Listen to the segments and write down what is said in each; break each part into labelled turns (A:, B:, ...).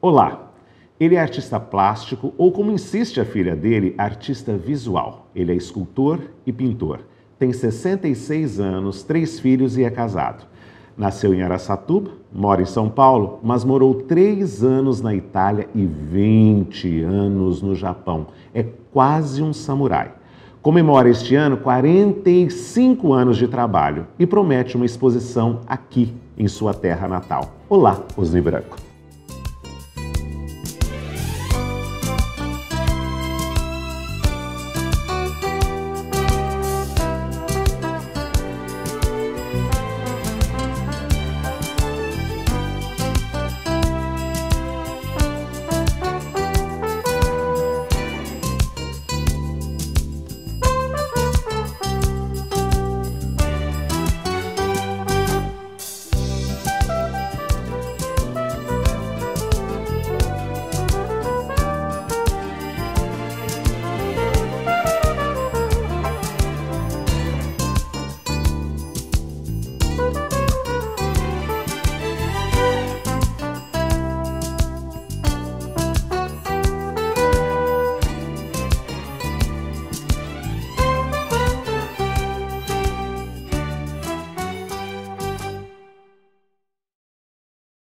A: Olá, ele é artista plástico ou, como insiste a filha dele, artista visual. Ele é escultor e pintor. Tem 66 anos, 3 filhos e é casado. Nasceu em Araçatuba, mora em São Paulo, mas morou 3 anos na Itália e 20 anos no Japão. É quase um samurai. Comemora este ano 45 anos de trabalho e promete uma exposição aqui, em sua terra natal. Olá, Osni Branco.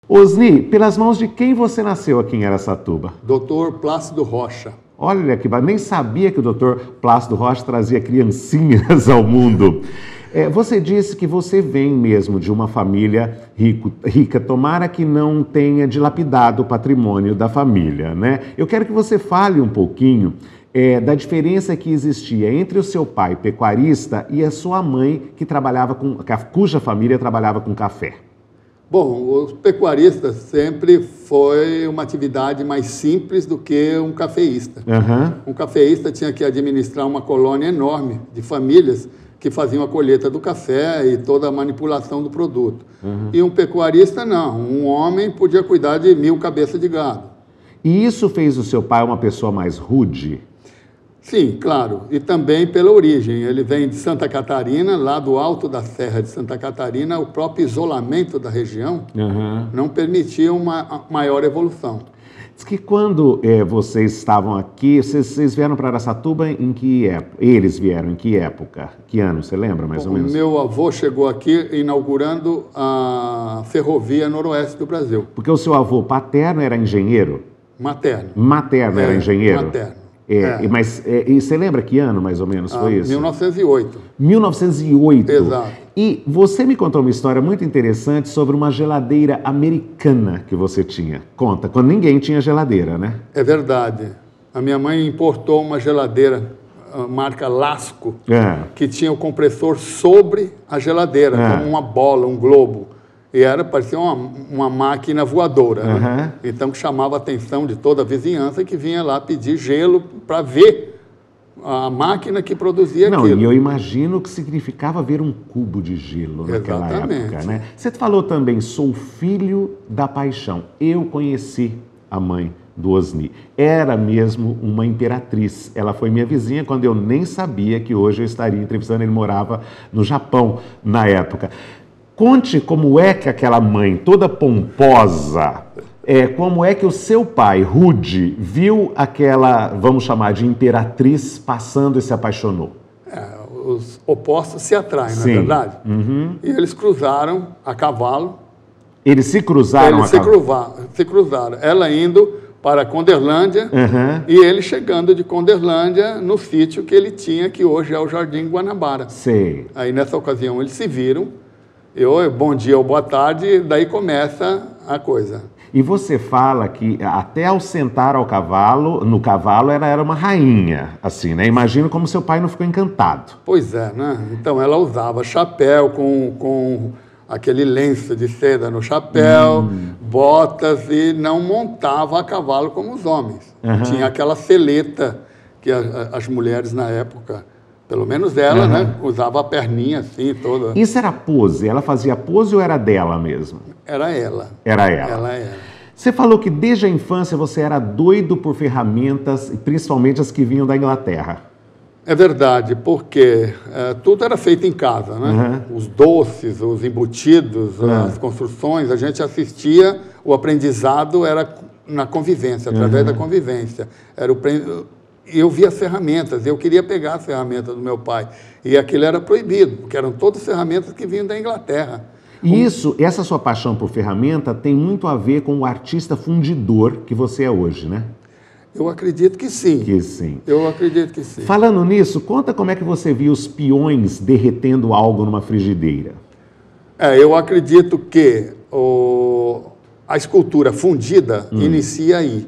A: Osni, pelas mãos de quem você nasceu aqui em Araçatuba?
B: Dr. Plácido Rocha.
A: Olha que nem sabia que o Dr. Plácido Rocha trazia criancinhas ao mundo. Você disse que você vem mesmo de uma família rica. Tomara que não tenha dilapidado o patrimônio da família, né? Eu quero que você fale um pouquinho da diferença que existia entre o seu pai pecuarista e a sua mãe cuja família trabalhava com café.
B: Bom, os pecuaristas sempre foi uma atividade mais simples do que um cafeísta.
A: Uhum.
B: Um cafeísta tinha que administrar uma colônia enorme de famílias que faziam a colheita do café e toda a manipulação do produto. Uhum. E um pecuarista não, um homem podia cuidar de 1000 cabeças de gado.
A: E isso fez o seu pai uma pessoa mais rude?
B: Sim, claro, e também pela origem. Ele vem de Santa Catarina, lá do alto da Serra de Santa Catarina, o próprio isolamento da região não permitia uma maior evolução.
A: Diz que quando vocês estavam aqui, vocês vieram para Araçatuba em que época? Eles vieram em que época? Que ano, você lembra mais ou menos?
B: Meu avô chegou aqui inaugurando a ferrovia noroeste do Brasil.
A: Porque o seu avô paterno era engenheiro?
B: Materno.
A: Materno era engenheiro?
B: Materno.
A: Mas e você lembra que ano mais ou menos foi isso?
B: 1908.
A: 1908.
B: Exato.
A: E você me contou uma história muito interessante sobre uma geladeira americana que você tinha. Conta, quando ninguém tinha geladeira, né?
B: É verdade. A minha mãe importou uma geladeira marca Lasco, que tinha o compressor sobre a geladeira, como uma bola, um globo. E parecia uma máquina voadora, né? Então que chamava a atenção de toda a vizinhança que vinha lá pedir gelo para ver a máquina que produzia aquilo.
A: E eu imagino o que significava ver um cubo de gelo naquela época, né? Você falou também, sou filho da paixão. Eu conheci a mãe do Osni. Era mesmo uma imperatriz. Ela foi minha vizinha quando eu nem sabia que hoje eu estaria entrevistando. Ele morava no Japão na época. Conte como é que aquela mãe toda pomposa, como é que o seu pai, rude, viu aquela, vamos chamar de imperatriz, passando e se apaixonou?
B: Os opostos se atraem, não é verdade? Uhum. E eles cruzaram a cavalo.
A: Eles se cruzaram
B: a cavalo? Se cruzaram. Ela indo para Conderlândia e ele chegando de Conderlândia no sítio que ele tinha, que hoje é o Jardim Guanabara.
A: Sei.
B: Aí nessa ocasião eles se viram. Bom dia ou boa tarde, daí começa a coisa.
A: E você fala que até ao sentar no cavalo, ela era uma rainha, assim, né? Imagino como seu pai não ficou encantado.
B: Pois é, né? Então ela usava chapéu com aquele lenço de seda no chapéu, botas, e não montava a cavalo como os homens. Tinha aquela seleta que as mulheres na época... Pelo menos ela, né? Usava a perninha assim, toda.
A: Isso era pose? Ela fazia pose ou era dela mesmo?
B: Era ela.
A: Era ela?
B: Ela era.
A: Você falou que desde a infância você era doido por ferramentas, principalmente as que vinham da Inglaterra.
B: É verdade, porque tudo era feito em casa, né? Os doces, os embutidos, as construções, a gente assistia, o aprendizado era na convivência, através da convivência. Eu via as ferramentas, eu queria pegar as ferramentas do meu pai. E aquilo era proibido, porque eram todas ferramentas que vinham da Inglaterra.
A: E essa sua paixão por ferramenta tem muito a ver com o artista fundidor que você é hoje, né?
B: Eu acredito que sim.
A: Que sim.
B: Eu acredito que sim.
A: Falando nisso, conta como é que você viu os peões derretendo algo numa frigideira.
B: Eu acredito que a escultura fundida inicia aí.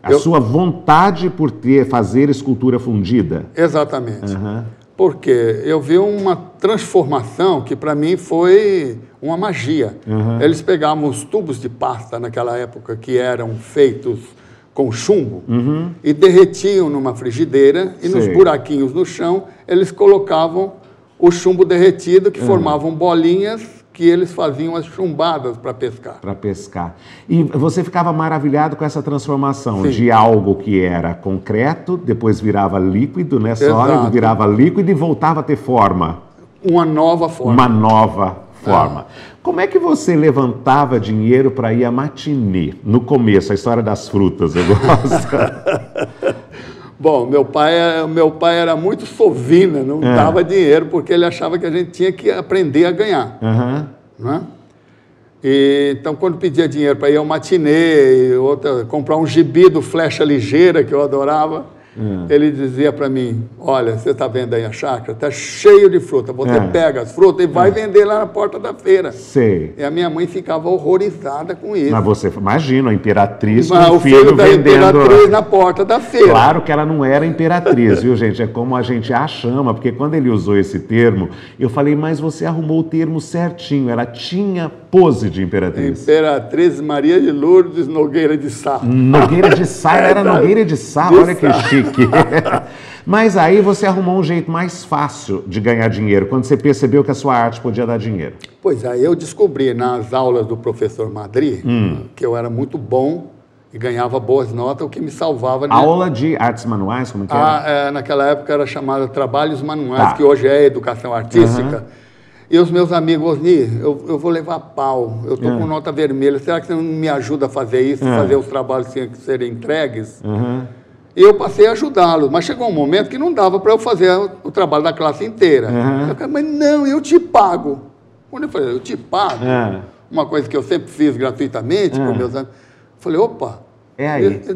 A: A sua vontade por fazer escultura fundida.
B: Exatamente. Porque eu vi uma transformação que para mim foi uma magia. Eles pegavam os tubos de pasta naquela época que eram feitos com chumbo e derretiam numa frigideira e nos buraquinhos no chão eles colocavam o chumbo derretido que formavam bolinhas que eles faziam as chumbadas para pescar.
A: Para pescar. E você ficava maravilhado com essa transformação de algo que era concreto, depois virava líquido, né? Sólido, virava líquido e voltava a ter forma.
B: Uma nova forma.
A: Uma nova forma. Como é que você levantava dinheiro para ir à matinê? No começo, a história das frutas, eu gosto.
B: Bom, meu pai era muito sovina, não dava dinheiro, porque ele achava que a gente tinha que aprender a ganhar. Né? Então, quando pedia dinheiro para ir ao matinê, comprar um gibi do Flecha Ligeira, que eu adorava, ele dizia para mim, olha, você está vendo aí a chácara? Está cheio de fruta, você pega as frutas e vai vender lá na porta da feira.
A: Sei.
B: E a minha mãe ficava horrorizada com isso.
A: Mas você, imagina, a imperatriz com
B: o filho da imperatriz na porta da feira.
A: Claro que ela não era imperatriz, viu, gente? É como a gente a chama, porque quando ele usou esse termo, eu falei, mas você arrumou o termo certinho, ela tinha pose de imperatriz.
B: Imperatriz Maria de Lourdes Nogueira de Sá.
A: Nogueira de Sá, era Nogueira de Sá, olha que chique. Mas aí você arrumou um jeito mais fácil de ganhar dinheiro, quando você percebeu que a sua arte podia dar dinheiro.
B: Pois é, eu descobri nas aulas do professor Madri que eu era muito bom e ganhava boas notas, o que me salvava...
A: Aula de artes manuais, como que era?
B: Naquela época era chamada Trabalhos Manuais, que hoje é Educação Artística. E os meus amigos, Osni, eu vou levar pau, eu estou com nota vermelha, será que você não me ajuda a fazer isso, fazer os trabalhos serem entregues? E eu passei a ajudá-los, mas chegou um momento que não dava para eu fazer o trabalho da classe inteira. Eu falei, mas não, eu te pago. Quando eu falei, eu te pago, uma coisa que eu sempre fiz gratuitamente para meus amigos, eu falei, opa,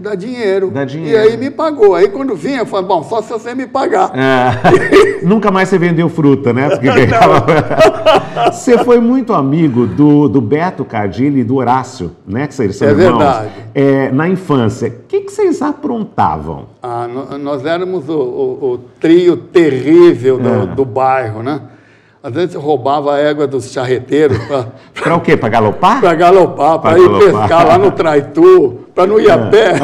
B: dá dinheiro. E aí me pagou. Aí quando vinha, eu falei, bom, só se você me pagar.
A: Nunca mais você vendeu fruta, né? Porque você foi muito amigo do Beto Cardilli e do Horácio, né? Que eles são irmãos.
B: Verdade.
A: Na infância, o que vocês aprontavam?
B: Nós éramos o trio terrível do bairro, né? Às vezes roubava a égua dos charreteiros.
A: Para o quê? Para galopar?
B: Para galopar, para ir pescar lá no Traitu, para não ir a pé.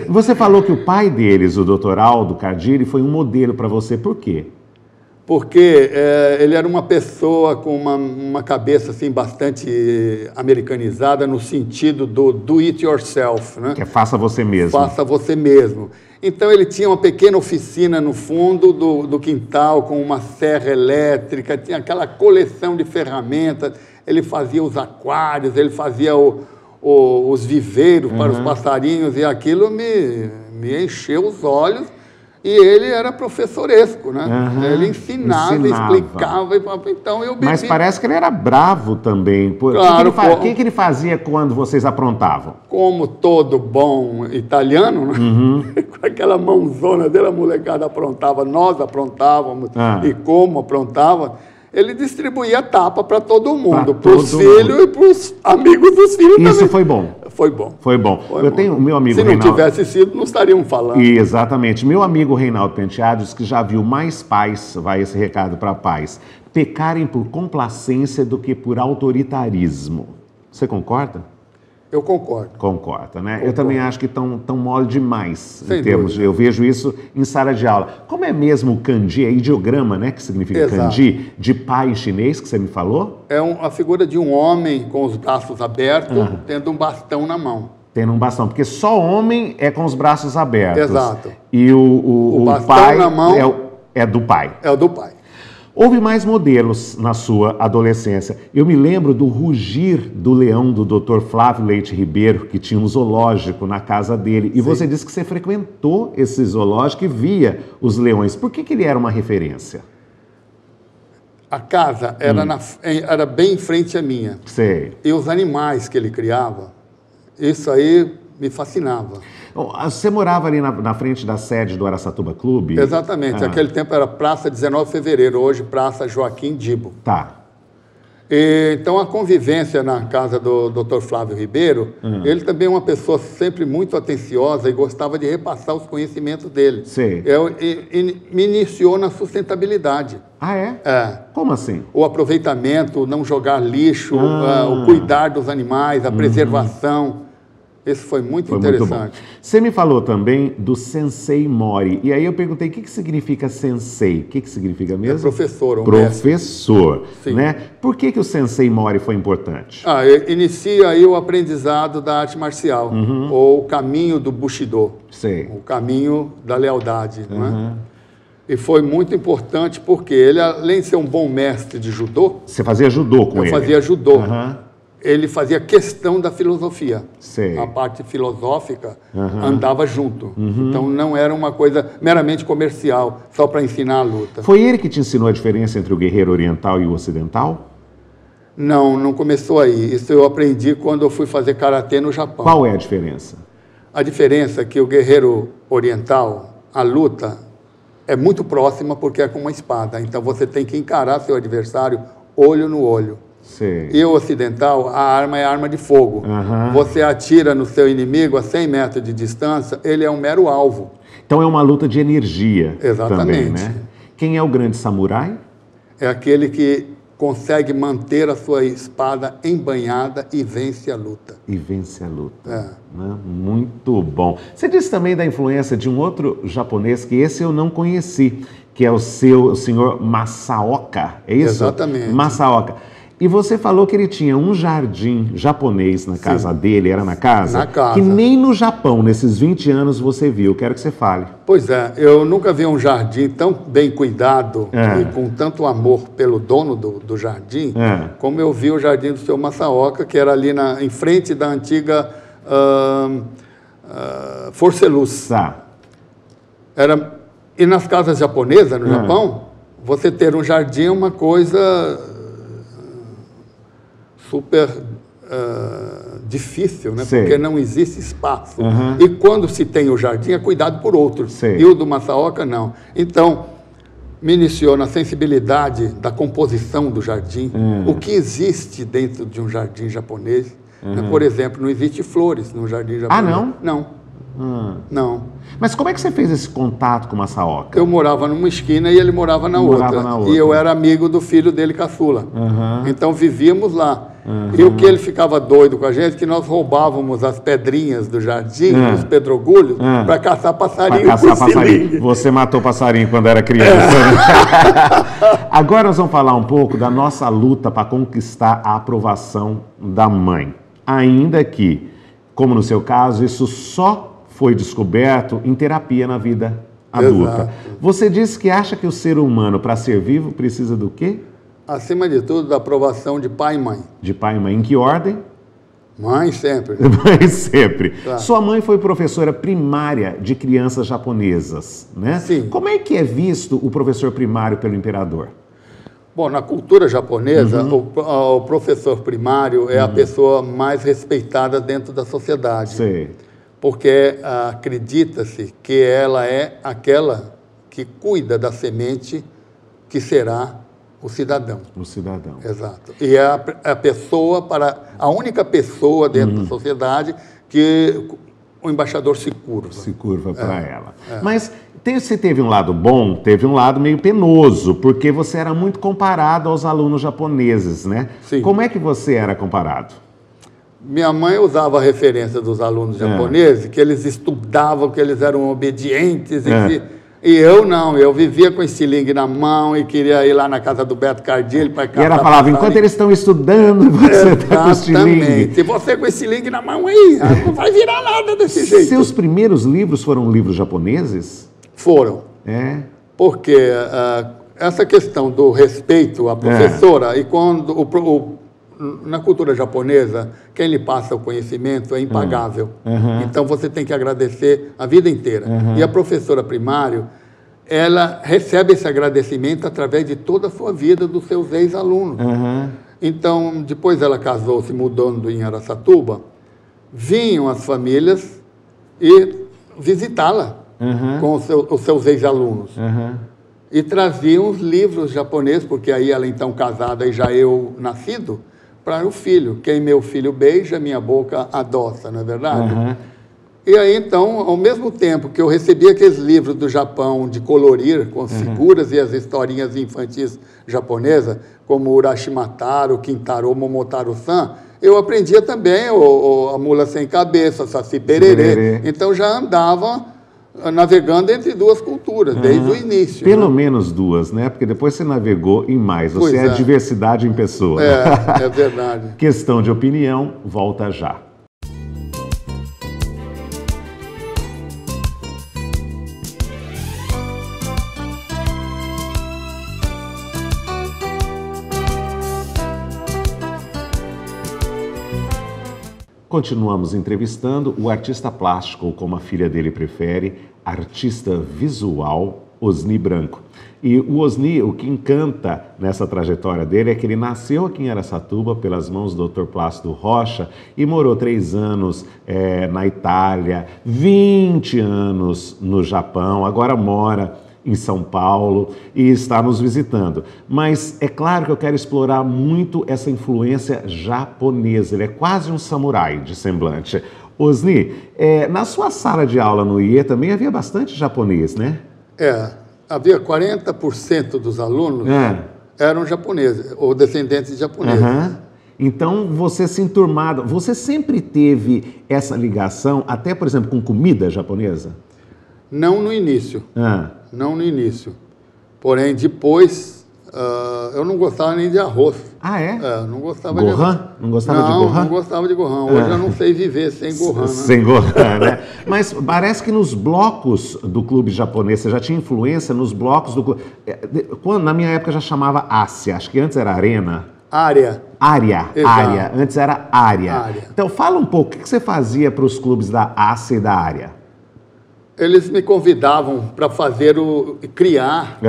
A: Você falou que o pai deles, o Dr. Aldo Cardilli, foi um modelo para você. Por quê?
B: Porque ele era uma pessoa com uma cabeça assim, bastante americanizada no sentido do do it yourself, né?
A: Que é faça você mesmo.
B: Faça você mesmo. Então ele tinha uma pequena oficina no fundo do quintal com uma serra elétrica, tinha aquela coleção de ferramentas, ele fazia os aquários, ele fazia os viveiros para os passarinhos e aquilo me encheu os olhos. E ele era professoresco, né? Ele ensinava, explicava. Então eu bebi.
A: Mas parece que ele era bravo também.
B: Claro.
A: O que ele fazia quando vocês aprontavam?
B: Como todo bom italiano, né? Com aquela mãozona dele, a molecada aprontava, nós aprontávamos. E como aprontava, ele distribuía tapa para todo mundo, para os filhos e para os amigos dos filhos também.
A: Isso foi bom.
B: Foi bom.
A: Foi bom. Eu tenho o meu amigo
B: Reinaldo... Se não tivesse sido, não estariam falando.
A: Exatamente. Meu amigo Reinaldo Penteado diz que já viu mais pais, vai esse recado para pais, pecarem por complacência do que por autoritarismo. Você concorda?
B: Eu concordo.
A: Concorda, né? Eu também acho que estão mole demais em termos. Eu vejo isso em sala de aula. Como é mesmo o kanji, é ideograma, né? Que significa kanji, de pai chinês, que você me falou?
B: É a figura de um homem com os braços abertos, tendo um bastão na mão.
A: Tendo um bastão, porque só homem é com os braços abertos.
B: Exato.
A: E o
B: bastão
A: pai
B: na mão
A: é do pai.
B: É o do pai.
A: Houve mais modelos na sua adolescência. Eu me lembro do Rugir do Leão, do Dr. Flávio Leite Ribeiro, que tinha um zoológico na casa dele. E você disse que você frequentou esse zoológico e via os leões. Por que ele era uma referência?
B: A casa era bem em frente à minha.
A: Sei.
B: E os animais que ele criava, isso aí me fascinava.
A: Você morava ali na frente da sede do Araçatuba Clube?
B: Exatamente. Aquele tempo era Praça 19 de Fevereiro, hoje Praça Joaquim Dibo.
A: Tá.
B: Então, a convivência na casa do Dr. Flávio Ribeiro, ele também é uma pessoa sempre muito atenciosa e gostava de repassar os conhecimentos dele.
A: Sim.
B: Me iniciou na sustentabilidade.
A: Ah, é?
B: É.
A: Como assim?
B: O aproveitamento, o não jogar lixo, o cuidar dos animais, a preservação. Isso foi muito interessante. Muito bom.
A: Você me falou também do Sensei Mori. E aí eu perguntei, o que significa Sensei? O que significa mesmo?
B: É professor.
A: Professor, né? Por que o Sensei Mori foi importante?
B: Inicia aí o aprendizado da arte marcial, ou o caminho do Bushido.
A: Sei.
B: O caminho da lealdade, não é? E foi muito importante porque ele, além de ser um bom mestre de judô...
A: Você fazia judô com ele?
B: Eu fazia judô. Ele fazia questão da filosofia.
A: Sei.
B: A parte filosófica andava junto. Então, não era uma coisa meramente comercial, só para ensinar a luta.
A: Foi ele que te ensinou a diferença entre o guerreiro oriental e o ocidental?
B: Não começou aí. Isso eu aprendi quando eu fui fazer karatê no Japão.
A: Qual é a diferença?
B: A diferença é que o guerreiro oriental, a luta, é muito próxima porque é com uma espada. Então, você tem que encarar seu adversário olho no olho.
A: Sim.
B: E o ocidental, a arma é arma de fogo. Você atira no seu inimigo a 100 metros de distância, ele é um mero alvo.
A: Então é uma luta de energia.
B: Exatamente.
A: Também, né? Quem é o grande samurai?
B: É aquele que consegue manter a sua espada embanhada e vence a luta.
A: E vence a luta. Né? Muito bom. Você disse também da influência de um outro japonês, que esse eu não conheci, que é o senhor Masaoka, é isso?
B: Exatamente.
A: Masaoka. E você falou que ele tinha um jardim japonês na casa dele, era na casa?
B: Na casa.
A: Que nem no Japão, nesses 20 anos, você viu. Quero que você fale.
B: Pois é, eu nunca vi um jardim tão bem cuidado e com tanto amor pelo dono do jardim, como eu vi o jardim do seu Masaoka, que era ali em frente da antiga Forceluz. E nas casas japonesas, no Japão, você ter um jardim é uma coisa... super difícil, né? Porque não existe espaço. E quando se tem o jardim, é cuidado por outros. E o do Masaoka, não. Então, me iniciou na sensibilidade da composição do jardim. O que existe dentro de um jardim japonês. Né? Por exemplo, não existe flores no jardim japonês.
A: Ah, não?
B: Não. Não.
A: Mas como é que você fez esse contato com o Masaoka?
B: Eu morava numa esquina e ele morava na outra. E eu era amigo do filho dele, caçula. Então vivíamos lá. E o que ele ficava doido com a gente, que nós roubávamos as pedrinhas do jardim, os pedregulhos, para caçar passarinho. Pra caçar passarinho.
A: Você matou passarinho quando era criança. Agora nós vamos falar um pouco da nossa luta para conquistar a aprovação da mãe. Ainda que, como no seu caso, isso só foi descoberto em terapia na vida adulta.
B: Exato.
A: Você disse que acha que o ser humano, para ser vivo, precisa do quê?
B: Acima de tudo, da aprovação de pai e mãe.
A: De pai e mãe. Em que ordem?
B: Mãe sempre.
A: Mãe sempre.
B: Claro.
A: Sua mãe foi professora primária de crianças japonesas, né?
B: Sim.
A: Como é que é visto o professor primário pelo imperador?
B: Bom, na cultura japonesa, o professor primário é a pessoa mais respeitada dentro da sociedade.
A: Sim.
B: Porque acredita-se que ela é aquela que cuida da semente que será o cidadão.
A: O cidadão.
B: Exato. E é a única pessoa dentro da sociedade que o embaixador se curva.
A: Se curva para ela. Mas você teve um lado bom, teve um lado meio penoso, porque você era muito comparado aos alunos japoneses, né?
B: Sim.
A: Como é que você era comparado?
B: Minha mãe usava a referência dos alunos japoneses, que eles estudavam, que eles eram obedientes, e eu não, eu vivia com estilingue na mão e queria ir lá na casa do Beto Cardilho para caçar.
A: E ela falava, enquanto eles estão estudando, você está com estilingue.
B: Exatamente. E você com estilingue na mão aí, não vai virar nada desse jeito.
A: Seus primeiros livros foram livros japoneses?
B: Foram.
A: É.
B: Porque essa questão do respeito à professora, e quando na cultura japonesa, quem lhe passa o conhecimento é impagável. Então, você tem que agradecer a vida inteira. E a professora primário, ela recebe esse agradecimento através de toda a sua vida, dos seus ex-alunos. Então, depois ela casou-se, mudando em Araçatuba, vinham as famílias e visitá-la com os seus ex-alunos. E traziam os livros japoneses, porque aí ela então casada e já eu nascido, para o filho. Quem meu filho beija, minha boca adoça, não é verdade? E aí, então, ao mesmo tempo que eu recebia aqueles livros do Japão de colorir, com as figuras e as historinhas infantis japonesas, como Urashimataro, Kintaro, Momotaro-san, eu aprendia também a Mula Sem Cabeça, Saci Pererê. Então, já andava navegando entre duas culturas, desde o início.
A: Pelo menos duas, né? Porque depois você navegou em mais. Você é diversidade em pessoa.
B: É verdade.
A: Questão de opinião, volta já. Continuamos entrevistando o artista plástico, ou como a filha dele prefere, artista visual, Osni Branco. E o Osni, o que encanta nessa trajetória dele é que ele nasceu aqui em Araçatuba pelas mãos do Dr. Plácido Rocha e morou 3 anos na Itália, 20 anos no Japão, agora mora em São Paulo e está nos visitando. Mas é claro que eu quero explorar muito essa influência japonesa. Ele é quase um samurai de semblante. Osni, na sua sala de aula no IE também havia bastante japonês, né?
B: Havia 40% dos alunos eram japoneses, ou descendentes de japoneses.
A: Então, você se enturmava. Você sempre teve essa ligação, até, por exemplo, com comida japonesa?
B: Não no início. Não no início. Porém, depois, eu não gostava nem de arroz.
A: Ah, é?
B: Não gostava
A: Gohan?
B: de arroz.
A: Não gostava de Gohan?
B: Não gostava de Gohan. Hoje eu não sei viver sem Gohan. Né?
A: Sem Gohan, né? Mas parece que nos blocos do clube japonês, você já tinha influência nos blocos do clube. Na minha época já chamava Ásia, acho que antes era Arena.
B: Área.
A: Antes era área. Então, fala um pouco, o que você fazia para os clubes da Ásia e da área?
B: Eles me convidavam para criar,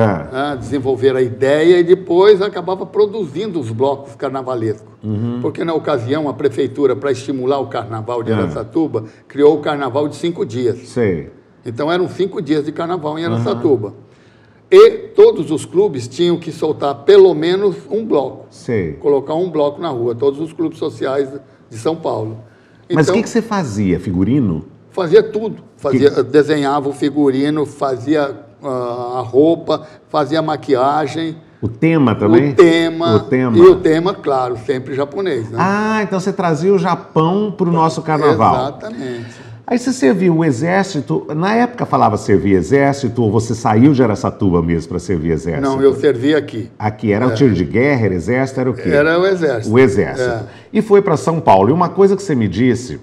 B: desenvolver a ideia e depois acabava produzindo os blocos carnavalescos. Porque na ocasião a prefeitura, para estimular o carnaval de Araçatuba, criou o carnaval de 5 dias.
A: Sei.
B: Então eram 5 dias de carnaval em Araçatuba. E todos os clubes tinham que soltar pelo menos um bloco.
A: Sei.
B: Colocar um bloco na rua, todos os clubes sociais de São Paulo.
A: Mas o que você fazia? Figurino?
B: Fazia tudo. Desenhava o figurino, fazia a roupa, fazia a maquiagem.
A: O tema também?
B: O tema. E o tema, claro, sempre japonês. Né?
A: Então você trazia o Japão para o nosso carnaval.
B: Exatamente.
A: Aí você serviu o exército, na época falava servir exército, ou você saiu de Araçatuba mesmo para servir exército?
B: Não, eu servia aqui.
A: Aqui, era o tiro de guerra, era exército, era o quê?
B: Era o exército.
A: O exército. E foi para São Paulo. E uma coisa que você me disse,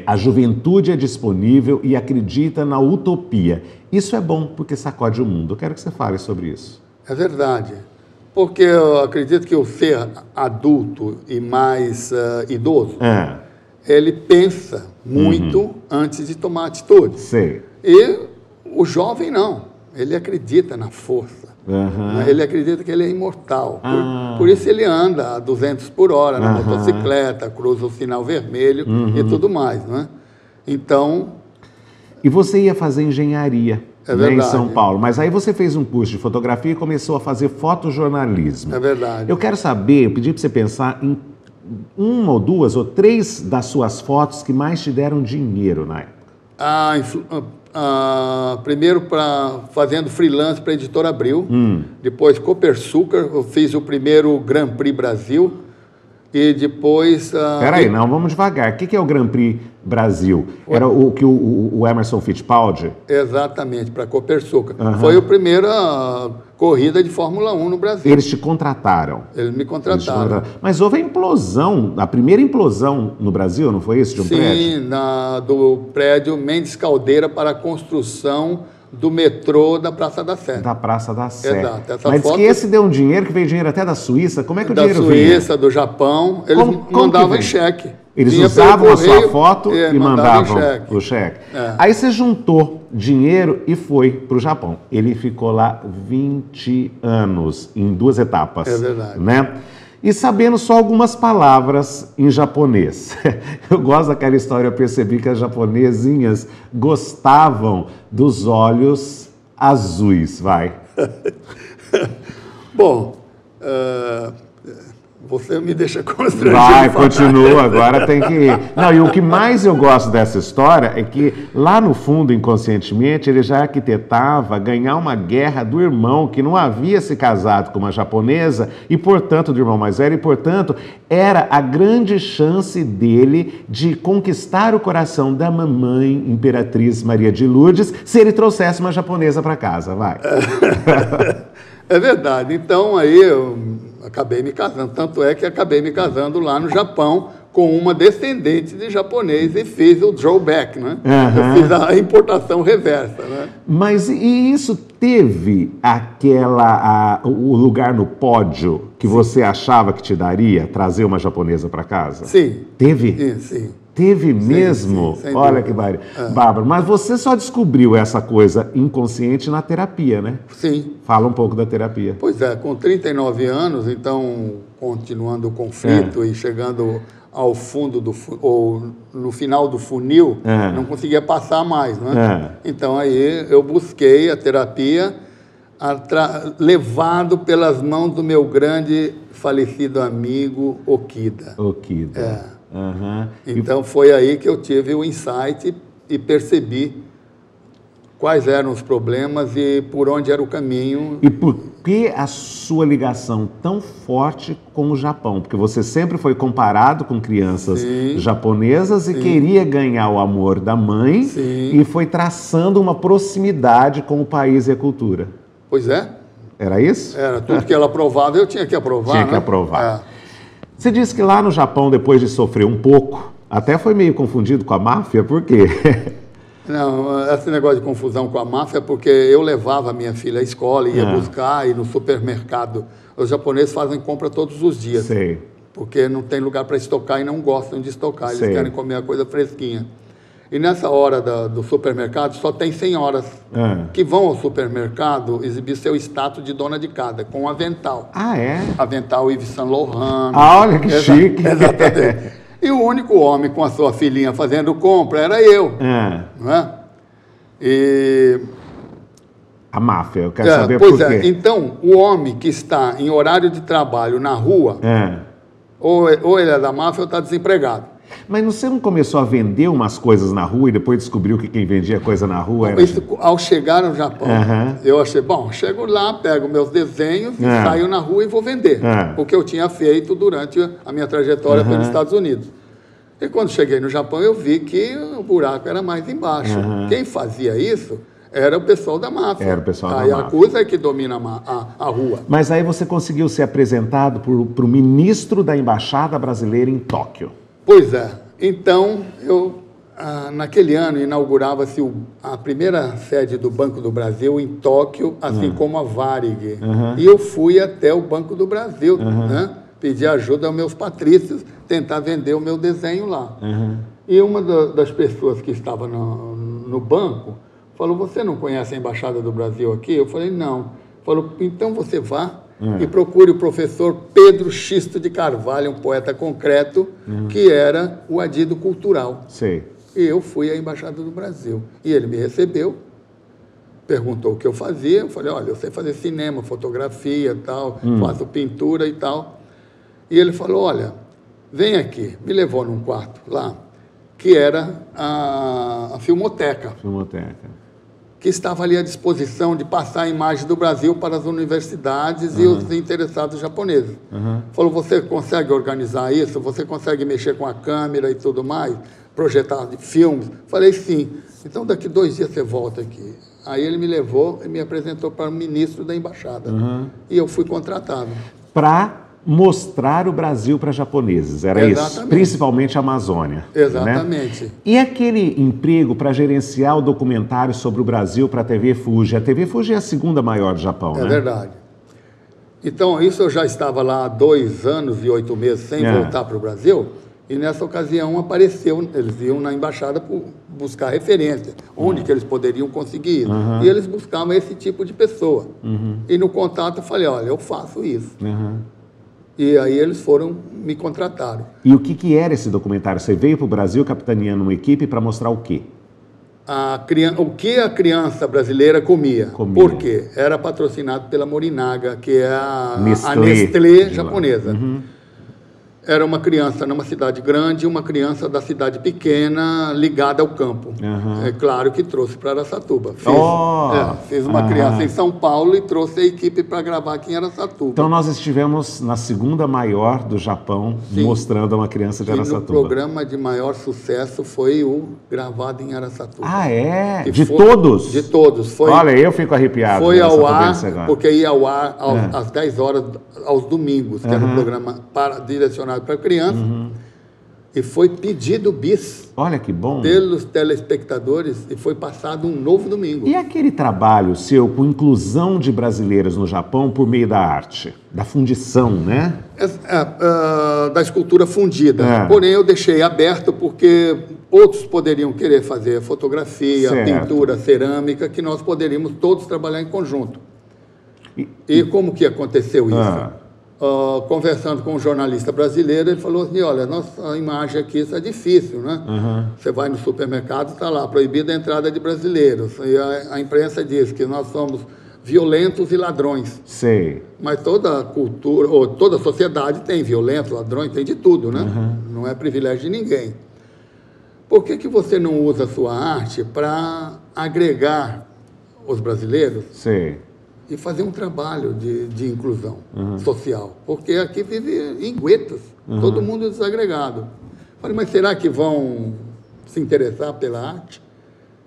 A: a juventude é disponível e acredita na utopia. Isso é bom porque sacode o mundo. Eu quero que você fale sobre isso.
B: É verdade. Porque eu acredito que o ser adulto e mais idoso, ele pensa muito antes de tomar atitude.
A: Sei.
B: E o jovem não. Ele acredita na força. Ele acredita que ele é imortal. Por isso ele anda a 200 por hora na motocicleta, cruza o sinal vermelho e tudo mais. Não é? Então...
A: E você ia fazer engenharia em São Paulo, mas aí você fez um curso de fotografia e começou a fazer fotojornalismo.
B: É verdade.
A: Eu quero saber, eu pedi para você pensar em 1 ou 2 ou 3 das suas fotos que mais te deram dinheiro na época.
B: Primeiro fazendo freelance para a Editora Abril, depois Copersucar, eu fiz o primeiro Grand Prix Brasil e depois...
A: Peraí, não, vamos devagar. O que é o Grand Prix Brasil? Era o que o Emerson Fittipaldi?
B: Exatamente, para Copersucar. Foi a primeira corrida de Fórmula 1 no Brasil.
A: Eles te contrataram?
B: Eles me contrataram.
A: Mas houve a implosão, a primeira implosão no Brasil, não foi isso, de um prédio?
B: Sim, do prédio Mendes Caldeira para a construção do metrô da Praça da Sé.
A: Da Praça da Sé.
B: Exato.
A: Mas foto... diz que esse deu um dinheiro, que veio dinheiro até da Suíça. Como é que o dinheiro
B: veio? Da Suíça, do Japão. Eles mandavam em cheque.
A: Eles usavam a sua foto e mandavam o cheque. Aí você juntou dinheiro e foi para o Japão. Ele ficou lá 20 anos, em 2 etapas.
B: É verdade.
A: Né? E sabendo só algumas palavras em japonês. Eu gosto daquela história, eu percebi que as japonesinhas gostavam dos olhos azuis, vai.
B: Bom, você me deixa constrangido.
A: Vai, continua, agora tem que ir. Não, e o que mais eu gosto dessa história é que lá no fundo, inconscientemente, ele já arquitetava ganhar uma guerra do irmão que não havia se casado com uma japonesa e, portanto, do irmão mais velho, e, portanto, era a grande chance dele de conquistar o coração da mamãe Imperatriz Maria de Lourdes se ele trouxesse uma japonesa para casa, vai.
B: É verdade. Então, aí eu acabei me casando. Tanto é que acabei me casando lá no Japão com uma descendente de japonês e fiz o drawback, né? Eu fiz a importação reversa, né?
A: Mas e isso teve o lugar no pódio que você achava que te daria trazer uma japonesa para casa?
B: Sim.
A: Teve?
B: Sim.
A: Teve mesmo?
B: Sim,
A: olha que bárbaro. Mas você só descobriu essa coisa inconsciente na terapia, né?
B: Sim.
A: Fala um pouco da terapia.
B: Pois é, com 39 anos, então, continuando o conflito e chegando ao fundo ou no final do funil, não conseguia passar mais, né? Então, aí eu busquei a terapia levado pelas mãos do meu grande falecido amigo Okida. Então, foi aí que eu tive o insight e percebi quais eram os problemas e por onde era o caminho.
A: E por que a sua ligação tão forte com o Japão? Porque você sempre foi comparado com crianças japonesas e queria ganhar o amor da mãe e foi traçando uma proximidade com o país e a cultura.
B: Pois é.
A: Era isso?
B: Era. Tudo que ela aprovava, eu tinha que aprovar.
A: Tinha que aprovar. Você disse que lá no Japão, depois de sofrer um pouco, até foi meio confundido com a máfia, por quê?
B: Não, esse negócio de confusão com a máfia é porque eu levava a minha filha à escola, ia buscar, e no supermercado. Os japoneses fazem compra todos os dias.
A: Sei.
B: Porque não tem lugar para estocar e não gostam de estocar, eles querem comer a coisa fresquinha. E nessa hora do supermercado, só tem senhoras que vão ao supermercado exibir seu status de dona de casa, com um avental.
A: Ah, é?
B: Avental Yves Saint Laurent.
A: Ah, olha que chique.
B: Exatamente. E o único homem com a sua filhinha fazendo compra era eu. Não é? E...
A: A máfia, eu quero saber
B: por
A: quê.
B: Então, o homem que está em horário de trabalho na rua, ou ele é da máfia ou está desempregado.
A: Mas você não começou a vender umas coisas na rua e depois descobriu que quem vendia coisa na rua era...
B: Isso, ao chegar no Japão, eu achei, bom, chego lá, pego meus desenhos, saio na rua e vou vender. O que eu tinha feito durante a minha trajetória pelos Estados Unidos. E quando cheguei no Japão, eu vi que o buraco era mais embaixo. Quem fazia isso era o pessoal da máfia.
A: Era o pessoal da
B: máfia. A Yakuza é que domina a rua.
A: Mas aí você conseguiu ser apresentado para o ministro da Embaixada Brasileira em Tóquio.
B: Pois é. Então, naquele ano, inaugurava-se a primeira sede do Banco do Brasil em Tóquio, assim como a Varig. E eu fui até o Banco do Brasil, né? Pedir ajuda aos meus patrícios, tentar vender o meu desenho lá. E uma das pessoas que estava no banco falou, você não conhece a Embaixada do Brasil aqui? Eu falei, não. Falou, então você vá e procure o professor Pedro Xisto de Carvalho, um poeta concreto, que era o adido cultural.
A: Sei.
B: E eu fui à Embaixada do Brasil. E ele me recebeu, perguntou o que eu fazia. Eu falei, olha, eu sei fazer cinema, fotografia, tal, faço pintura e tal. E ele falou, olha, vem aqui. Me levou num quarto lá, que era a Filmoteca. Que estava ali à disposição de passar a imagem do Brasil para as universidades e os interessados japoneses. Falou, você consegue organizar isso? Você consegue mexer com a câmera e tudo mais? Projetar filmes? Falei, sim. Então, daqui 2 dias você volta aqui. Aí ele me levou e me apresentou para o ministro da Embaixada. E eu fui contratado.
A: Para mostrar o Brasil para japoneses, era isso? Principalmente a Amazônia.
B: Exatamente.
A: Né? E aquele emprego para gerenciar o documentário sobre o Brasil para a TV Fuji? A TV Fuji é a segunda maior do Japão, né?
B: É verdade. Então, isso eu já estava lá há 2 anos e 8 meses sem voltar para o Brasil, e nessa ocasião apareceu, eles iam na embaixada buscar referência, onde que eles poderiam conseguir isso. E eles buscavam esse tipo de pessoa. E no contato eu falei, olha, eu faço isso. E aí eles me contrataram.
A: E o que era esse documentário? Você veio para o Brasil capitaneando uma equipe para mostrar o quê?
B: O que a criança brasileira comia. Por quê? Era patrocinado pela Morinaga, que é a Nestlé japonesa. Era uma criança numa cidade grande e uma criança da cidade pequena ligada ao campo. É claro que trouxe para Araçatuba. Fiz uma criança em São Paulo e trouxe a equipe para gravar aqui em Araçatuba.
A: Então nós estivemos na segunda maior do Japão, mostrando uma criança de Araçatuba.
B: E o programa de maior sucesso foi o gravado em Araçatuba.
A: Ah, é? De todos?
B: De todos.
A: Olha, eu fico arrepiado.
B: Foi ao ar, porque ia ao ar às 10 horas aos domingos, que era um programa direcionado para criança, e foi pedido bis.
A: Olha que bom.
B: Pelos telespectadores, e foi passado um novo domingo.
A: E aquele trabalho seu com inclusão de brasileiros no Japão por meio da arte, da fundição, né?
B: Da escultura fundida. Porém, eu deixei aberto porque outros poderiam querer fazer fotografia, pintura, cerâmica, que nós poderíamos todos trabalhar em conjunto. E como que aconteceu isso? Conversando com um jornalista brasileiro, ele falou assim, olha, nossa imagem aqui, isso é difícil, né? Você vai no supermercado, está lá, proibida a entrada de brasileiros. E a imprensa diz que nós somos violentos e ladrões.
A: Sei.
B: Mas toda cultura, ou toda sociedade tem violentos, ladrões, tem de tudo, né? Não é privilégio de ninguém. Por que você não usa a sua arte para agregar os brasileiros?
A: Sei.
B: E fazer um trabalho de inclusão social. Porque aqui vive em guetos, todo mundo desagregado. Falei, mas será que vão se interessar pela arte?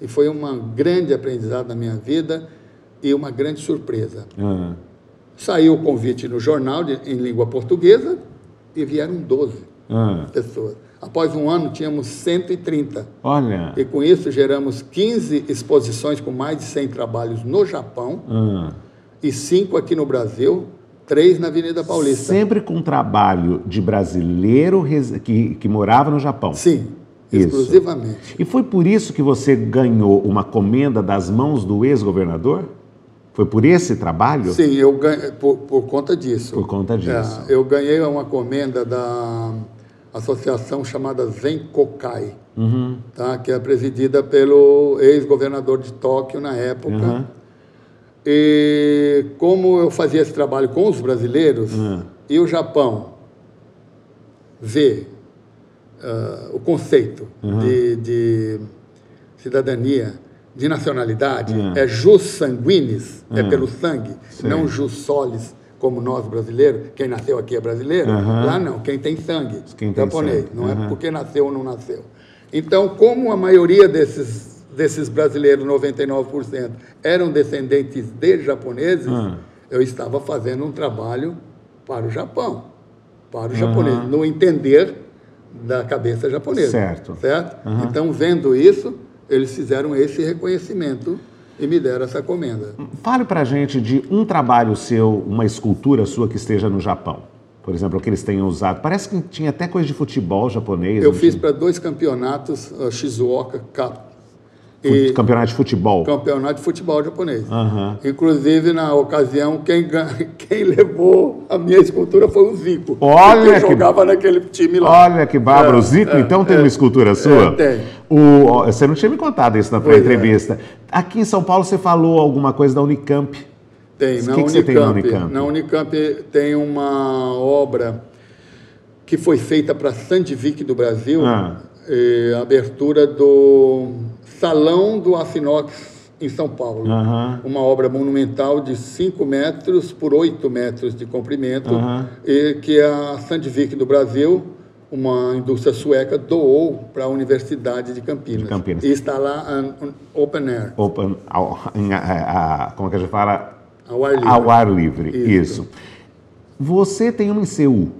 B: E foi um grande aprendizado na minha vida e uma grande surpresa. Saiu o convite no jornal em língua portuguesa e vieram 12 pessoas. Após um ano, tínhamos 130.
A: Olha.
B: E com isso, geramos 15 exposições com mais de 100 trabalhos no Japão. E 5 aqui no Brasil, 3 na Avenida Paulista.
A: Sempre com trabalho de brasileiro que morava no Japão?
B: Sim, exclusivamente.
A: E foi por isso que você ganhou uma comenda das mãos do ex-governador? Foi por esse trabalho?
B: Sim, eu ganhei por conta disso.
A: Por conta disso.
B: Eu ganhei uma comenda da associação chamada Zenkokai, tá? Que é presidida pelo ex-governador de Tóquio na época. E como eu fazia esse trabalho com os brasileiros, e o Japão vê o conceito de cidadania, de nacionalidade, é jus sanguinis, é pelo sangue, não jus solis, como nós brasileiros, quem nasceu aqui é brasileiro, lá não, quem tem sangue, japonês, não é porque nasceu ou não nasceu. Então, como a maioria desses brasileiros, 99%, eram descendentes de japoneses, eu estava fazendo um trabalho para o Japão, para o japonês, no entender da cabeça japonesa.
A: Certo.
B: Então, vendo isso, eles fizeram esse reconhecimento e me deram essa comenda.
A: Fale para a gente de um trabalho seu, uma escultura sua que esteja no Japão. Por exemplo, o que eles tenham usado. Parece que tinha até coisa de futebol japonês.
B: Eu fiz para 2 campeonatos, Shizuoka Cup.
A: Campeonato de futebol.
B: Campeonato de futebol japonês. Inclusive, na ocasião, quem levou a minha escultura foi o Zico.
A: Olha
B: que jogava naquele time lá.
A: Olha que bárbaro. O Zico, então, tem uma escultura sua?
B: Tem.
A: Você não tinha me contado isso na pré-entrevista. Aqui em São Paulo, você falou alguma coisa da Unicamp.
B: Tem,
A: o que você tem na Unicamp?
B: Na Unicamp tem uma obra que foi feita para a Sandvik do Brasil, a abertura do Salão do Aço Inox em São Paulo. Uma obra monumental de 5 metros por 8 metros de comprimento, e que a Sandvik do Brasil, uma indústria sueca, doou para a Universidade de Campinas. E está lá open air.
A: Como que a gente fala?
B: Ao ar livre.
A: Ao ar livre, isso. Você tem uma em Seul.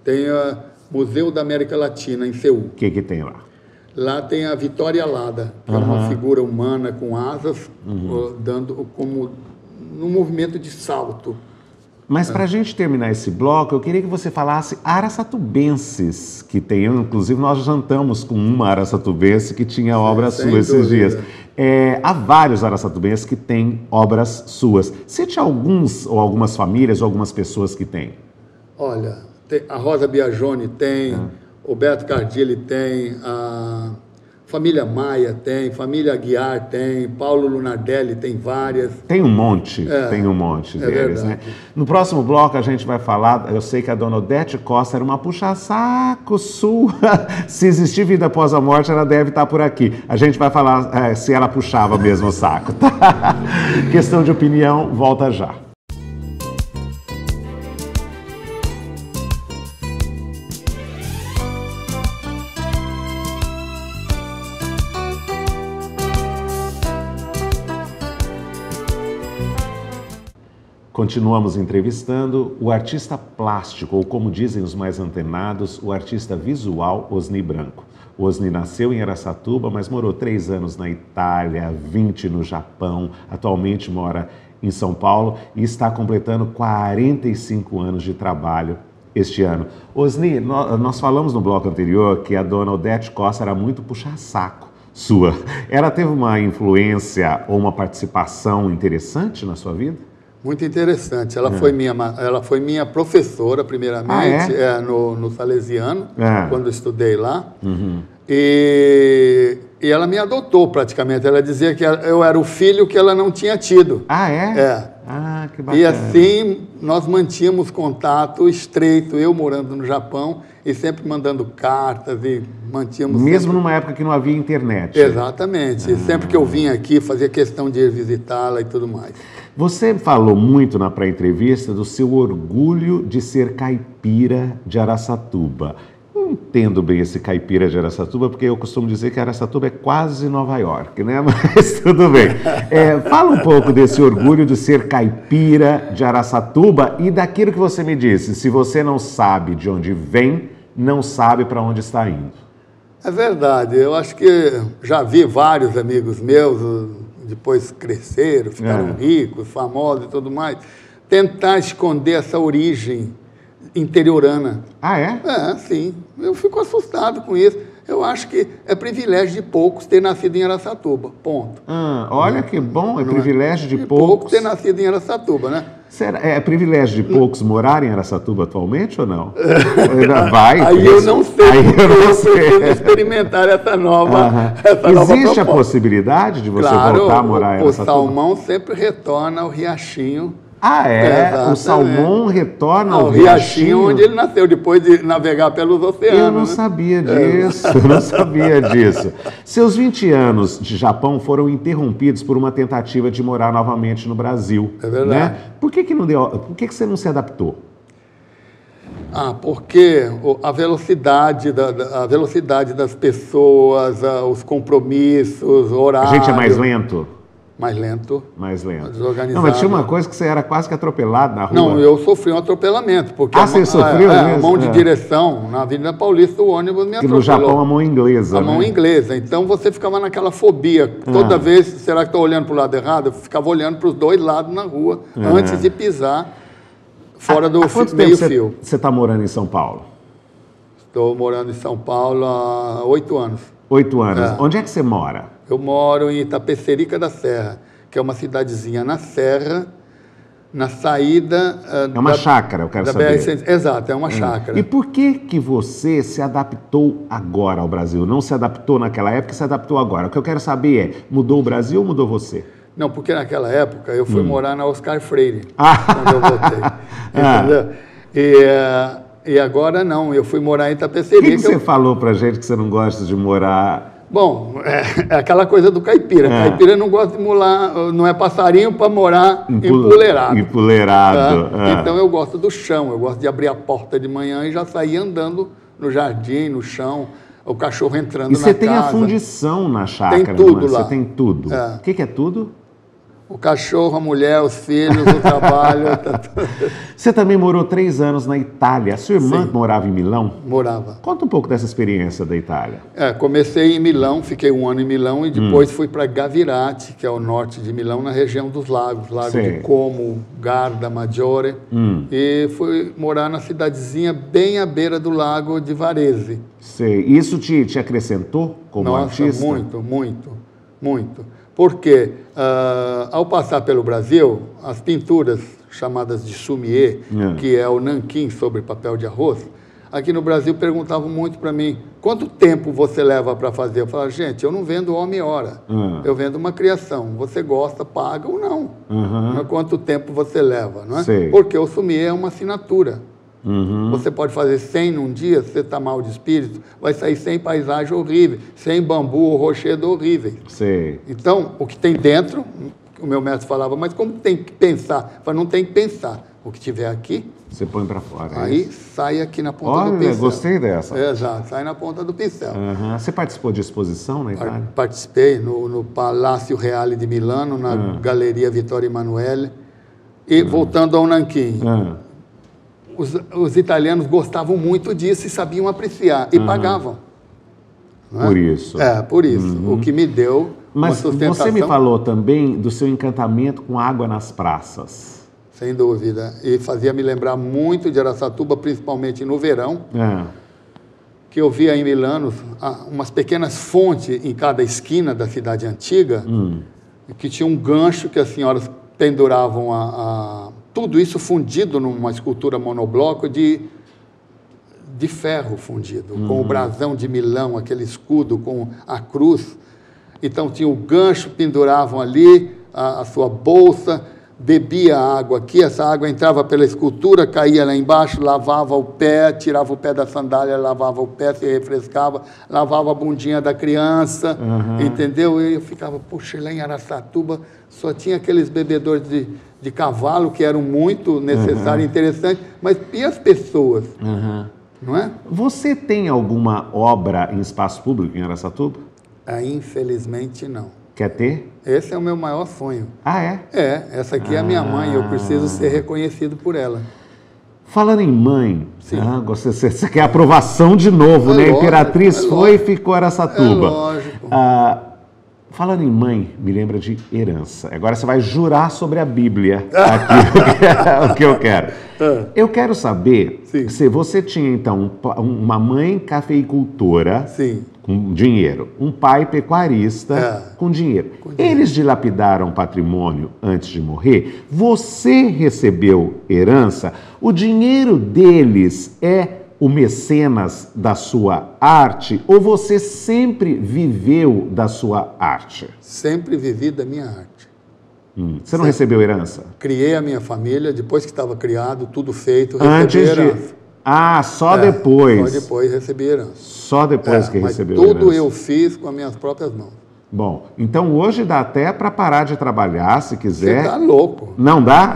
B: Tem o Museu da América Latina, em Seul.
A: O que tem lá?
B: Lá tem a Vitória Alada, que é uma figura humana com asas, dando como num movimento de salto.
A: Mas para a gente terminar esse bloco, eu queria que você falasse araçatubenses que tem. Inclusive, nós jantamos com uma araçatubense que tinha obras suas esses dias. Há vários araçatubenses que têm obras suas. Cite alguns, ou algumas famílias, ou algumas pessoas que têm.
B: Olha, a Rosa Biagioni tem, o Beto Cardilli tem, a família Maia tem, família Aguiar tem, Paulo Lunardelli tem várias.
A: Tem um monte deles, né? No próximo bloco a gente vai falar, eu sei que a dona Odete Costa era uma puxa-saco sua. Se existir vida após a morte, ela deve estar por aqui. A gente vai falar se ela puxava mesmo o saco, tá? Questão de opinião, volta já. Continuamos entrevistando o artista plástico, ou como dizem os mais antenados, o artista visual Osni Branco. O Osni nasceu em Araçatuba, mas morou 3 anos na Itália, 20 no Japão, atualmente mora em São Paulo e está completando 45 anos de trabalho este ano. Osni, nós falamos no bloco anterior que a dona Odete Costa era muito puxa-saco sua. Ela teve uma influência ou uma participação interessante na sua vida?
B: Muito interessante. Ela foi minha professora, primeiramente, no Salesiano, quando eu estudei lá. E ela me adotou, praticamente. Ela dizia que eu era o filho que ela não tinha tido.
A: Ah, é?
B: É.
A: Ah, que bacana.
B: E assim, nós mantínhamos contato estreito, eu morando no Japão, e sempre mandando cartas, e mantínhamos...
A: Mesmo numa época que não havia internet.
B: Exatamente. E sempre que eu vinha aqui, fazia questão de ir visitá-la e tudo mais.
A: Você falou muito na pré-entrevista do seu orgulho de ser caipira de Araçatuba. Não entendo bem esse caipira de Araçatuba, porque eu costumo dizer que Araçatuba é quase Nova York, né? Mas tudo bem. Fala um pouco desse orgulho de ser caipira de Araçatuba e daquilo que você me disse. Se você não sabe de onde vem, não sabe para onde está indo.
B: É verdade. Eu acho que já vi vários amigos meus, depois cresceram, ficaram ricos, famosos e tudo mais, tentar esconder essa origem interiorana.
A: Ah, é?
B: É, sim. Eu fico assustado com isso. Eu acho que é privilégio de poucos ter nascido em Araçatuba, ponto.
A: Olha que bom, é privilégio de poucos
B: ter nascido em Araçatuba, né?
A: Será, é privilégio de poucos morar em Araçatuba atualmente ou não? Vai.
B: Aí eu não sei. Eu preciso experimentar essa nova
A: Existe a possibilidade de você voltar a morar em Araçatuba?
B: O salmão sempre retorna ao riachinho.
A: Ah, é? Exatamente. O salmão retorna ao
B: riachinho onde ele nasceu, depois de navegar pelos oceanos.
A: Eu não sabia disso, eu não sabia disso. Seus 20 anos de Japão foram interrompidos por uma tentativa de morar novamente no Brasil.
B: É verdade.
A: Né? Por que não deu? Por que você não se adaptou?
B: Porque a velocidade das pessoas, os compromissos, horários...
A: A gente é mais lento?
B: Mais lento.
A: Mais lento.
B: Desorganizado.
A: Não, mas tinha uma coisa que você era quase que atropelado na rua.
B: Não, eu sofri um atropelamento. Porque
A: você sofreu mesmo?
B: A mão de direção, na Avenida Paulista, o ônibus me atropelou.
A: No Japão, a mão inglesa,
B: A mão inglesa. Então, você ficava naquela fobia. Toda vez, será que estou olhando para o lado errado? Eu ficava olhando para os dois lados na rua, antes de pisar fora do meio-fio.
A: Você está morando em São Paulo?
B: Estou morando em São Paulo há 8 anos.
A: 8 anos. Onde é que você mora?
B: Eu moro em Itapecerica da Serra, que é uma cidadezinha na Serra, na saída...
A: É uma chácara, eu quero saber.
B: Exato, é uma chácara.
A: E por que você se adaptou agora ao Brasil? Não se adaptou naquela época e se adaptou agora? O que eu quero saber é, mudou o Brasil ou mudou você?
B: Não, porque naquela época eu fui morar na Oscar Freire, quando eu voltei. Entendeu? E agora não, eu fui morar em Itapecerica.
A: Por que você falou pra gente que você não gosta de morar...
B: Bom, é aquela coisa do caipira. Caipira não gosta de morar, não é passarinho para morar empoleirado.
A: Empoleirado.
B: Então eu gosto do chão, eu gosto de abrir a porta de manhã e já sair andando no jardim, no chão, o cachorro entrando na casa.
A: E você tem a fundição na chácara.
B: Tem tudo lá.
A: Você tem tudo. O que é tudo?
B: O cachorro, a mulher, os filhos, o trabalho.
A: Você também morou 3 anos na Itália. A sua irmã morava em Milão?
B: Morava.
A: Conta um pouco dessa experiência da Itália.
B: Comecei em Milão, fiquei 1 ano em Milão e depois fui para Gavirate, que é o norte de Milão, na região dos lagos. Lago de Como, Garda, Maggiore. E fui morar na cidadezinha bem à beira do lago de Varese.
A: Sei. Isso te acrescentou como artista?
B: Muito. Porque, ao passar pelo Brasil, as pinturas chamadas de sumier, que é o nanquim sobre papel de arroz, aqui no Brasil perguntavam muito para mim, quanto tempo você leva para fazer? Eu falava, gente, eu não vendo homem e hora, eu vendo uma criação. Você gosta, paga ou não. Mas quanto tempo você leva, não é?
A: Sei.
B: Porque o sumier é uma assinatura. Você pode fazer 100 num dia, se você está mal de espírito, vai sair 100 paisagens horríveis, 100 bambu ou rochedo horríveis.
A: Sei.
B: Então, o que tem dentro, o meu mestre falava, mas como tem que pensar? Eu falei, não tem que pensar. O que tiver aqui,
A: você põe para fora.
B: Aí sai aqui na ponta do pincel.
A: Olha, gostei dessa.
B: Exato, sai na ponta do pincel.
A: Você participou de exposição na Itália?
B: Participei no Palácio Reale de Milano, na Galeria Vittorio Emanuele. E voltando ao nanquim. Os italianos gostavam muito disso e sabiam apreciar, e pagavam.
A: Por isso.
B: Por isso. O que me deu uma sustentação.
A: Mas você me falou também do seu encantamento com água nas praças.
B: Sem dúvida. E fazia me lembrar muito de Araçatuba, principalmente no verão, que eu via em Milano umas pequenas fontes em cada esquina da cidade antiga, que tinha um gancho que as senhoras penduravam tudo isso fundido numa escultura monobloco de ferro fundido, com o brasão de Milão, aquele escudo com a cruz. Então tinha o gancho, penduravam ali a sua bolsa, bebia água aqui, essa água entrava pela escultura, caía lá embaixo, lavava o pé, tirava o pé da sandália, lavava o pé, se refrescava, lavava a bundinha da criança, entendeu? E eu ficava, puxa, lá em Araçatuba só tinha aqueles bebedores de cavalo, que eram muito necessários e interessantes, mas e as pessoas? Não é?
A: Você tem alguma obra em espaço público em Araçatuba?
B: Infelizmente, não.
A: Quer ter?
B: Esse é o meu maior sonho.
A: É?
B: Essa aqui é a minha mãe e eu preciso ser reconhecido por ela.
A: Falando em mãe, você quer aprovação de novo, né? A Imperatriz foi e ficou Araçatuba.
B: É lógico.
A: Falando em mãe, me lembra de herança. Agora você vai jurar sobre a Bíblia aqui, o que eu quero. Eu quero saber se você tinha, então, uma mãe cafeicultora com dinheiro, um pai pecuarista com dinheiro. Eles dilapidaram patrimônio antes de morrer. Você recebeu herança. O dinheiro deles é o mecenas da sua arte ou você sempre viveu da sua arte?
B: Sempre vivi da minha arte.
A: Você não recebeu herança?
B: Criei a minha família, depois que estava criado, tudo feito, recebi herança.
A: Só depois?
B: Só depois recebi herança.
A: Só depois que recebeu herança?
B: Tudo eu fiz com as minhas próprias mãos.
A: Bom, então hoje dá até para parar de trabalhar, se quiser.
B: Você tá louco.
A: Não dá?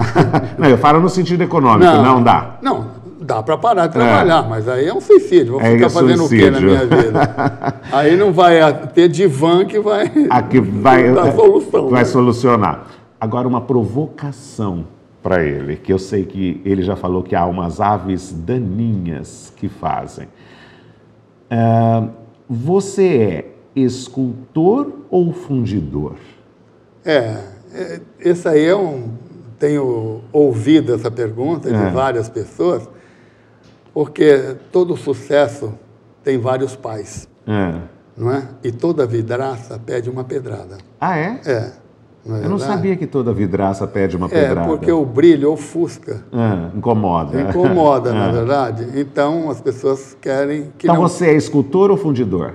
A: Não, eu falo no sentido econômico, não dá.
B: Não. Dá para parar de trabalhar, mas aí é um suicídio. Vou ficar fazendo o quê na minha vida? Aí não vai ter divã que vai dar solução.
A: Vai solucionar. Agora, uma provocação para ele, que eu sei que ele já falou que há umas aves daninhas que fazem. Você é escultor ou fundidor?
B: Esse aí tenho ouvido essa pergunta de várias pessoas, porque todo sucesso tem vários pais, não é? E toda vidraça pede uma pedrada.
A: É? Eu não sabia que toda vidraça pede uma pedrada.
B: Porque o brilho ofusca.
A: Incomoda.
B: Incomoda, na verdade. Então, as pessoas querem que
A: Então, você é escultor ou fundidor?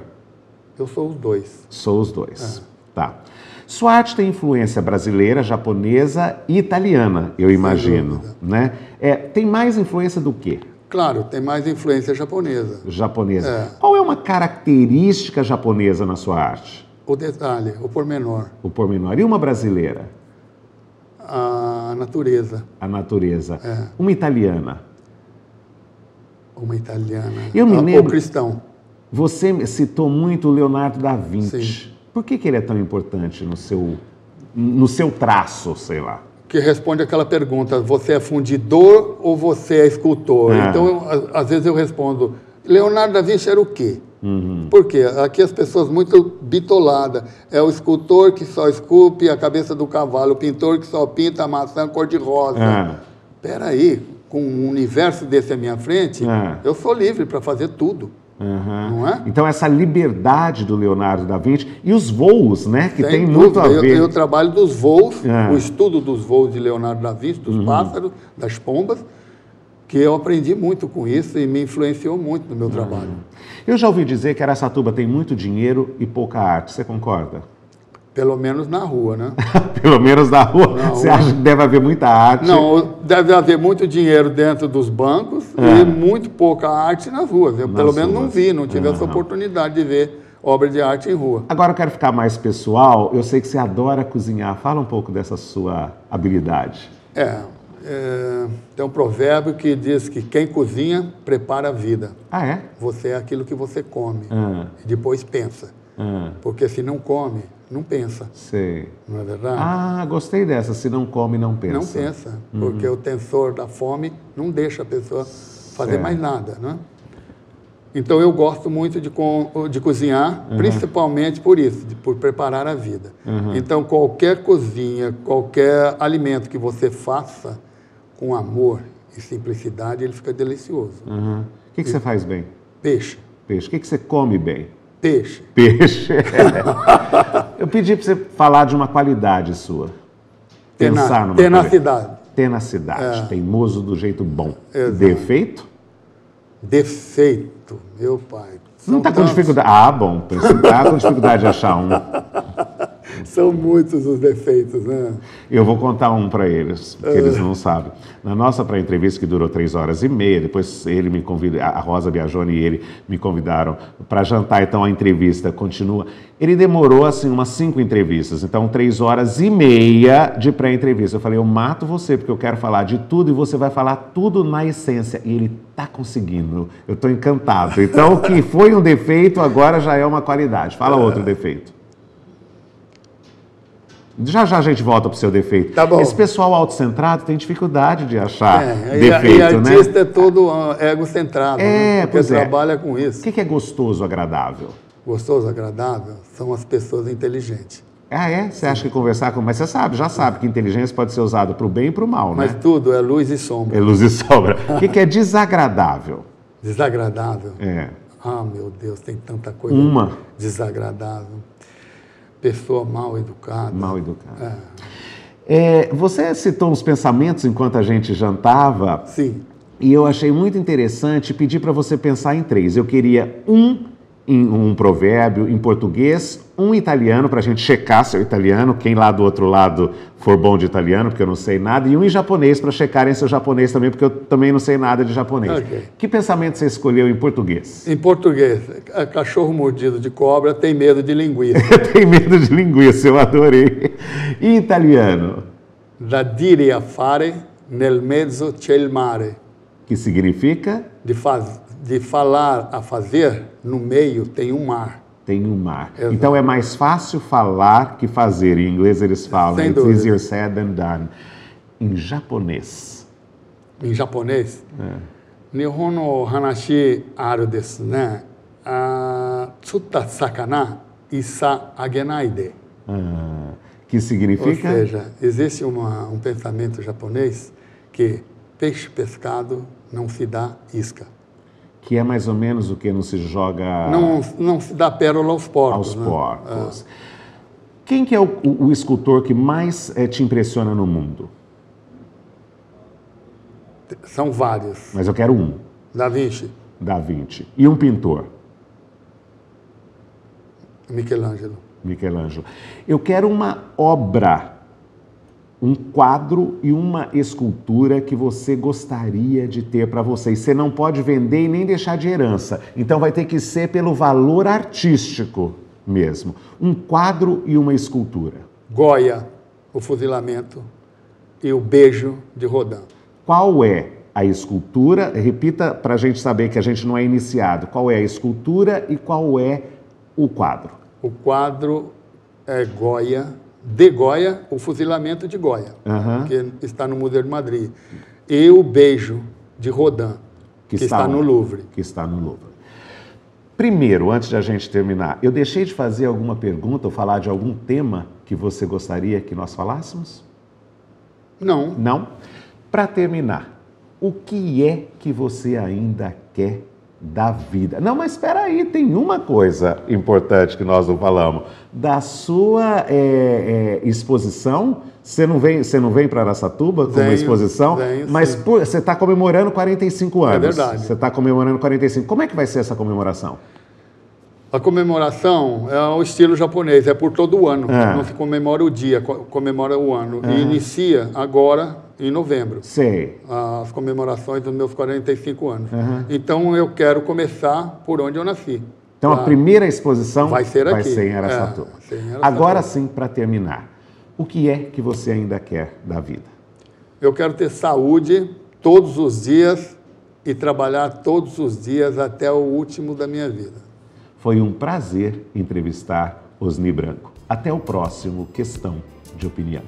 B: Eu sou os dois.
A: Sou os dois. Tá. Sua arte tem influência brasileira, japonesa e italiana, eu imagino, né? Tem mais influência do quê?
B: Claro, tem mais influência japonesa.
A: Japonesa. Qual é uma característica japonesa na sua arte?
B: O detalhe, o pormenor.
A: O pormenor. E uma brasileira?
B: A natureza.
A: A natureza. Uma italiana?
B: Uma italiana.
A: Eu me lembro.
B: O cristão.
A: Você citou muito o Leonardo da Vinci. Por que ele é tão importante no seu no seu traço, sei lá.
B: Que responde aquela pergunta, você é fundidor ou você é escultor? Então, às vezes eu respondo, Leonardo da Vinci era o quê? Por quê? Aqui as pessoas muito bitoladas. É o escultor que só esculpe a cabeça do cavalo, o pintor que só pinta a maçã cor-de-rosa. Espera aí, com um universo desse à minha frente, eu sou livre para fazer tudo. Não é?
A: Então, essa liberdade do Leonardo da Vinci e os voos, né? Que tem
B: dúvida.
A: muito a ver.
B: Eu trabalho dos voos, o estudo dos voos de Leonardo da Vinci, dos pássaros, das pombas, que eu aprendi muito com isso e me influenciou muito no meu trabalho.
A: Eu já ouvi dizer que Araçatuba tem muito dinheiro e pouca arte. Você concorda?
B: Pelo menos na rua, né?
A: Pelo menos na rua? Você acha que deve haver muita arte?
B: Não, deve haver muito dinheiro dentro dos bancos e muito pouca arte nas ruas. Eu, pelo menos, não vi, não tive essa oportunidade de ver obra de arte em rua.
A: Agora eu quero ficar mais pessoal. Eu sei que você adora cozinhar. Fala um pouco dessa sua habilidade.
B: Tem um provérbio que diz que quem cozinha prepara a vida.
A: Ah, é?
B: Você é aquilo que você come e depois pensa. Porque se não come, não pensa.
A: Sei.
B: Não é verdade?
A: Ah, gostei dessa. Se não come, não pensa.
B: Não pensa, porque o tensor da fome não deixa a pessoa fazer mais nada, né? Então eu gosto muito de cozinhar, principalmente por isso, por preparar a vida. Então qualquer cozinha, qualquer alimento que você faça com amor e simplicidade, ele fica delicioso.
A: O que você faz bem?
B: Peixe.
A: Peixe. O que você come bem?
B: Peixe.
A: Peixe. Eu pedi para você falar de uma qualidade sua. Pensar numa
B: tenacidade.
A: Tenacidade. Teimoso do jeito bom.
B: Exato.
A: Defeito?
B: Defeito, meu pai.
A: Não está com dificuldade? Ah, bom. Está com dificuldade de achar um.
B: São muitos os defeitos, né?
A: Eu vou contar um para eles, porque eles não sabem. Na nossa pré-entrevista, que durou 3 horas e meia, depois ele me convidou, a Rosa Biagioni e ele me convidaram para jantar, então a entrevista continua. Ele demorou, assim, umas 5 entrevistas, então 3 horas e meia de pré-entrevista. Eu falei, eu mato você, porque eu quero falar de tudo e você vai falar tudo na essência. E ele está conseguindo, eu estou encantado. Então, o que foi um defeito, agora já é uma qualidade. Fala outro defeito. Já a gente volta para o seu defeito.
B: Tá bom.
A: Esse pessoal autocentrado tem dificuldade de achar defeito,
B: e artista é todo egocentrado, porque
A: pois
B: trabalha com isso.
A: O que é gostoso, agradável?
B: Gostoso, agradável são as pessoas inteligentes.
A: Ah, é? Você acha que conversar com... Mas você já sabe que inteligência pode ser usada para o bem e para o mal, né?
B: Mas tudo é luz e sombra.
A: É luz e sombra. O que é desagradável?
B: Desagradável? Ah, meu Deus, tem tanta coisa desagradável. Pessoa mal educada.
A: Mal educada. Você citou uns pensamentos enquanto a gente jantava.
B: Sim.
A: E eu achei muito interessante pedir para você pensar em 3. Eu queria um provérbio em português, um italiano, para a gente checar seu italiano, quem lá do outro lado for bom de italiano, porque eu não sei nada, e um em japonês, para checarem seu japonês também, porque eu também não sei nada de japonês.
B: Okay.
A: Que pensamento você escolheu em português?
B: Em português, cachorro mordido de cobra tem medo de linguiça.
A: Tem medo de linguiça, eu adorei. E em italiano?
B: Da dire a fare, nel mezzo c'è il mare.
A: Que significa?
B: De falar a fazer, no meio tem um mar.
A: Tem um mar.
B: Exato.
A: Então é mais fácil falar que fazer. Em inglês eles falam,
B: Sem
A: it's
B: dúvida.
A: easier said than done. Em japonês?
B: Em japonês? Nihon no hanashi aru desu ne. Tsutta sakana isa agenai de.
A: Que significa?
B: Ou seja, existe um pensamento japonês que peixe pescado não se dá isca.
A: Que é mais ou menos o que não se joga...
B: Não se dá pérola aos porcos.
A: Aos porcos. Quem que é o escultor que mais te impressiona no mundo?
B: São vários.
A: Mas eu quero um.
B: Da Vinci.
A: Da Vinci. E um pintor?
B: Michelangelo.
A: Michelangelo. Eu quero uma obra, um quadro e uma escultura que você gostaria de ter para você. E você não pode vender e nem deixar de herança. Então vai ter que ser pelo valor artístico mesmo. Um quadro e uma escultura.
B: Goya, o fuzilamento e o beijo de Rodin.
A: Qual é a escultura? Repita para a gente saber que a gente não é iniciado. Qual é a escultura e qual é o quadro?
B: O quadro é Goya, de Goya, o fuzilamento de Goya, que está no Museu de Madrid, e o Beijo, de Rodin, que está no Louvre.
A: Que está no Louvre. Primeiro, antes de a gente terminar, eu deixei de fazer alguma pergunta ou falar de algum tema que você gostaria que nós falássemos?
B: Não.
A: Não? Para terminar, o que é que você ainda quer da vida? Não, mas espera aí, tem uma coisa importante que nós não falamos. Da sua exposição, você não vem para Araçatuba com uma exposição, mas você está comemorando 45 anos.
B: É verdade.
A: Você está comemorando 45. Como é que vai ser essa comemoração?
B: A comemoração é o estilo japonês, é por todo o ano. Não se comemora o dia, comemora o ano. E inicia agora, em novembro.
A: Sei.
B: As comemorações dos meus 45 anos. Então, eu quero começar por onde eu nasci.
A: Então, a primeira exposição
B: vai ser
A: em Araçatuba. Agora sim, para terminar, o que é que você ainda quer da vida?
B: Eu quero ter saúde todos os dias e trabalhar todos os dias até o último da minha vida.
A: Foi um prazer entrevistar Osni Branco. Até o próximo Questão de Opinião.